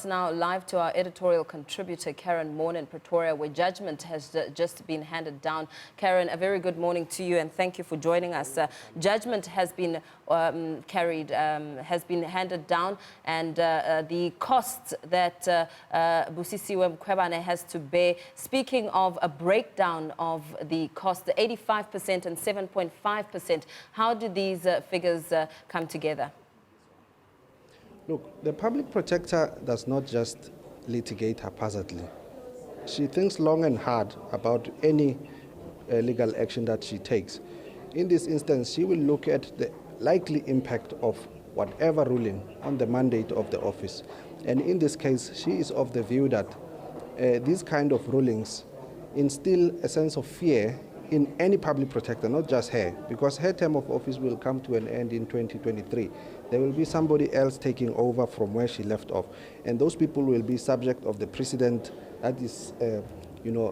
Now live to our editorial contributor Karen Morn in Pretoria, where judgment has just been handed down. Karen, a very good morning to you and thank you for joining us. Judgment has been has been handed down, and the costs that Busisiwe Mkhwebane has to bear. Speaking of a breakdown of the cost, the 85% and 7.5%, how do these figures come together? Look, the public protector does not just litigate haphazardly. She thinks long and hard about any legal action that she takes. In this instance, she will look at the likely impact of whatever ruling on the mandate of the office. And in this case, she is of the view that these kind of rulings instill a sense of fear in any public protector, not just her, because her term of office will come to an end in 2023. There will be somebody else taking over from where she left off, and those people will be subject of the precedent that is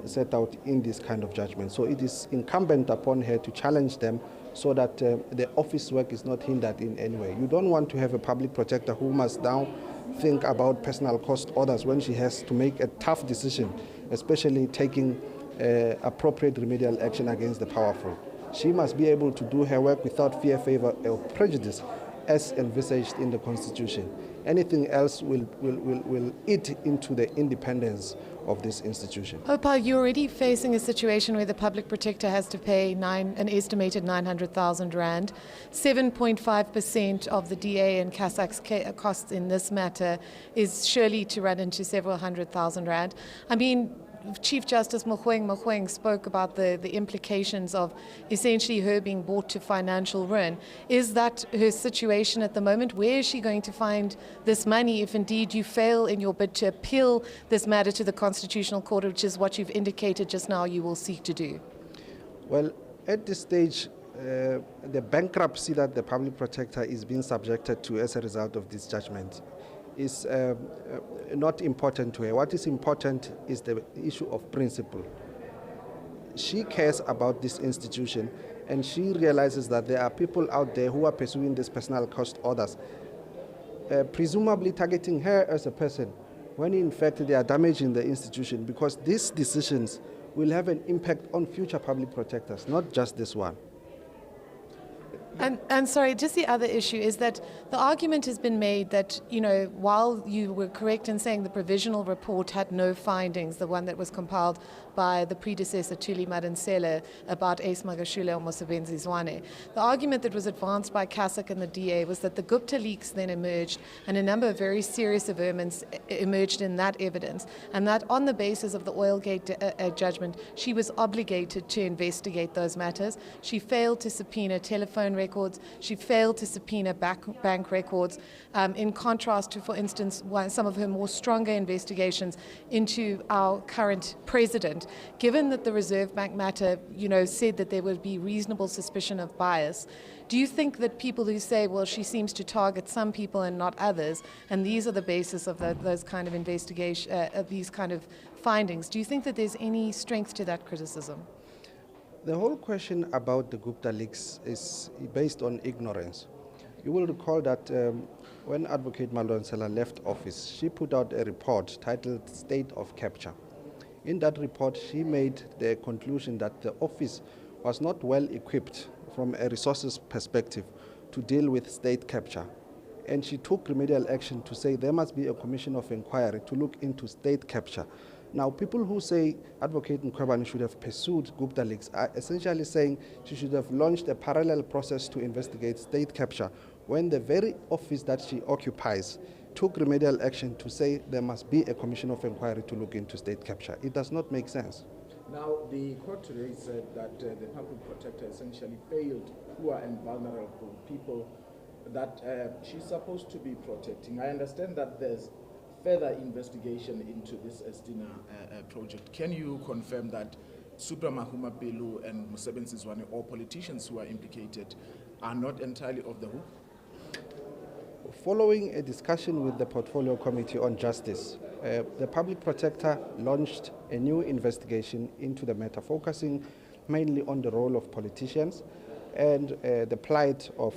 set out in this kind of judgment. So it is incumbent upon her to challenge them so that the office work is not hindered in any way. You don't want to have a public protector who must now think about personal cost orders when she has to make a tough decision, especially taking appropriate remedial action against the powerful. She must be able to do her work without fear, favor, or prejudice as envisaged in the Constitution. Anything else will eat into the independence of this institution. Oupa, you're already facing a situation where the public protector has to pay an estimated 900,000 rand. 7.5% of the DA and CASAC's costs in this matter is surely to run into several 100,000 rand. I mean, Chief Justice Mkhwebane spoke about the implications of essentially her being brought to financial ruin. Is that her situation at the moment? Where is she going to find this money if indeed you fail in your bid to appeal this matter to the Constitutional Court, which is what you've indicated just now you will seek to do? Well, at this stage, the bankruptcy that the public protector is being subjected to as a result of this judgment is not important to her. What is important is the issue of principle. She cares about this institution, and she realizes that there are people out there who are pursuing these personal cost orders, presumably targeting her as a person, when in fact they are damaging the institution, because these decisions will have an impact on future public protectors, not just this one. And sorry, just the other issue is that the argument has been made that, while you were correct in saying the provisional report had no findings, the one that was compiled by the predecessor Thuli Madonsela about Ace Magashule or Mosebenzi Zwane, the argument that was advanced by CASAC and the DA was that the Gupta leaks then emerged and a number of very serious averments emerged in that evidence, and that on the basis of the Oilgate judgment, she was obligated to investigate those matters. She failed to subpoena telephone records. She failed to subpoena bank records, in contrast to, for instance, some of her more stronger investigations into our current president. Given that the Reserve Bank matter, said that there would be reasonable suspicion of bias, do you think that people who say, well, she seems to target some people and not others, and these are the basis of those kind of investigation, these kind of findings, do you think that there's any strength to that criticism? The whole question about the Gupta leaks is based on ignorance. You will recall that when Advocate Madonsela left office, she put out a report titled State of Capture. In that report, she made the conclusion that the office was not well equipped from a resources perspective to deal with state capture. And she took remedial action to say there must be a commission of inquiry to look into state capture. Now, people who say Advocate Mkhwebane should have pursued Gupta leaks are essentially saying she should have launched a parallel process to investigate state capture, when the very office that she occupies took remedial action to say there must be a commission of inquiry to look into state capture. It does not make sense. Now, the court today said that the public protector essentially failed poor and vulnerable people that she's supposed to be protecting. I understand that there's further investigation into this Estina project. Can you confirm that Supra Mahuma Pelu and Mosebenzi Zwane, or politicians who are implicated, are not entirely off the hook? Following a discussion with the Portfolio Committee on Justice, the public protector launched a new investigation into the matter, focusing mainly on the role of politicians and the plight of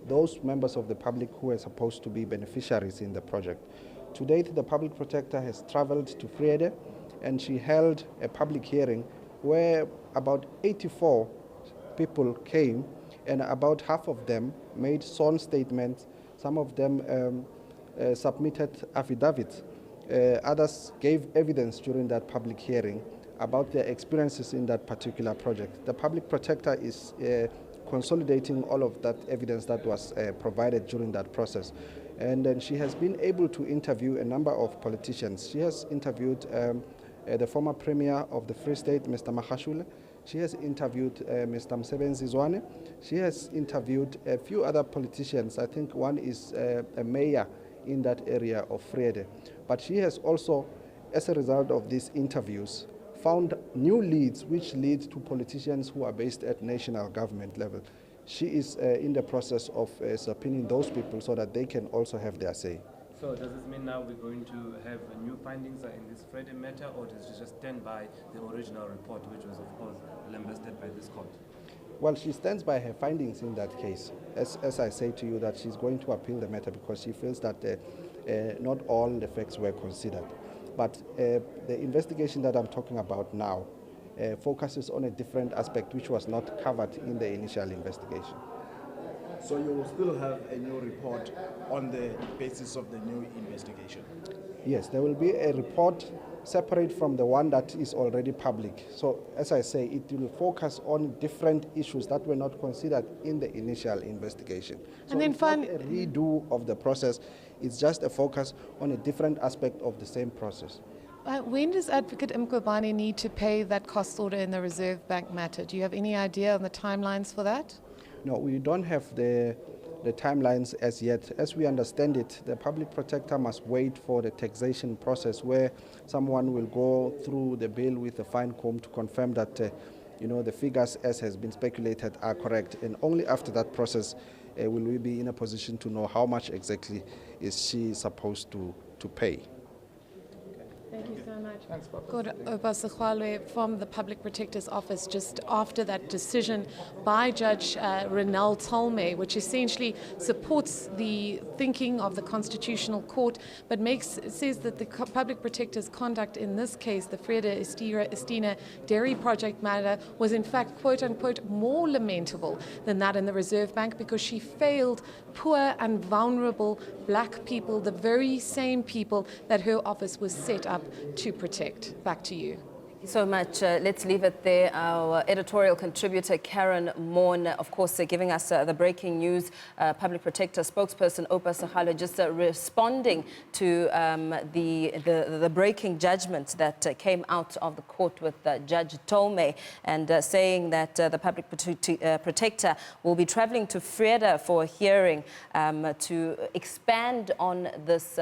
those members of the public who are supposed to be beneficiaries in the project. To date, the public protector has traveled to Vrede and she held a public hearing where about 84 people came and about half of them made sworn statements. Some of them submitted affidavits. Others gave evidence during that public hearing about their experiences in that particular project. The public protector is consolidating all of that evidence that was provided during that process. And then she has been able to interview a number of politicians. She has interviewed the former Premier of the Free State, Mr. Magashule. She has interviewed Mr. Msebenzi Zwane. She has interviewed a few other politicians. I think one is a mayor in that area of Vrede. But she has also, as a result of these interviews, found new leads which lead to politicians who are based at national government level. She is in the process of subpoenaing those people so that they can also have their say. So does this mean now we're going to have new findings in this Vrede matter, or does she just stand by the original report, which was of course lambasted by this court? Well, she stands by her findings in that case. As I say to you, that she's going to appeal the matter because she feels that not all the facts were considered. But the investigation that I'm talking about now focuses on a different aspect which was not covered in the initial investigation. So you will still have a new report on the basis of the new investigation? Yes, there will be a report separate from the one that is already public. So as I say, it will focus on different issues that were not considered in the initial investigation. So And then it's not a redo of the process, it's just a focus on a different aspect of the same process. When does Advocate Mkhwebane need to pay that cost order in the Reserve Bank matter? Do you have any idea on the timelines for that? No, we don't have the timelines as yet. As we understand it, the public protector must wait for the taxation process where someone will go through the bill with a fine comb to confirm that the figures as has been speculated are correct. And only after that process will we be in a position to know how much exactly is she supposed to pay. Thank you so much. Thanks, Good. Oupa Segalwe from the Public Protector's Office just after that decision by Judge Renel Tolme, which essentially supports the thinking of the Constitutional Court, but says that the Public Protector's conduct in this case, the Vrede Estina Dairy Project matter, was in fact, quote unquote, more lamentable than that in the Reserve Bank because she failed poor and vulnerable black people, the very same people that her office was set up to protect. Back to you. So much. Let's leave it there. Our editorial contributor, Karen Mourn, of course, giving us the breaking news. Public Protector spokesperson Oupa Segalwe just responding to the breaking judgment that came out of the court with Judge Tolme and saying that the Public Protector will be traveling to Vrede for a hearing to expand on this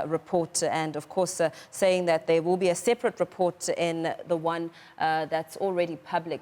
report and, of course, saying that there will be a separate report in the one that's already public.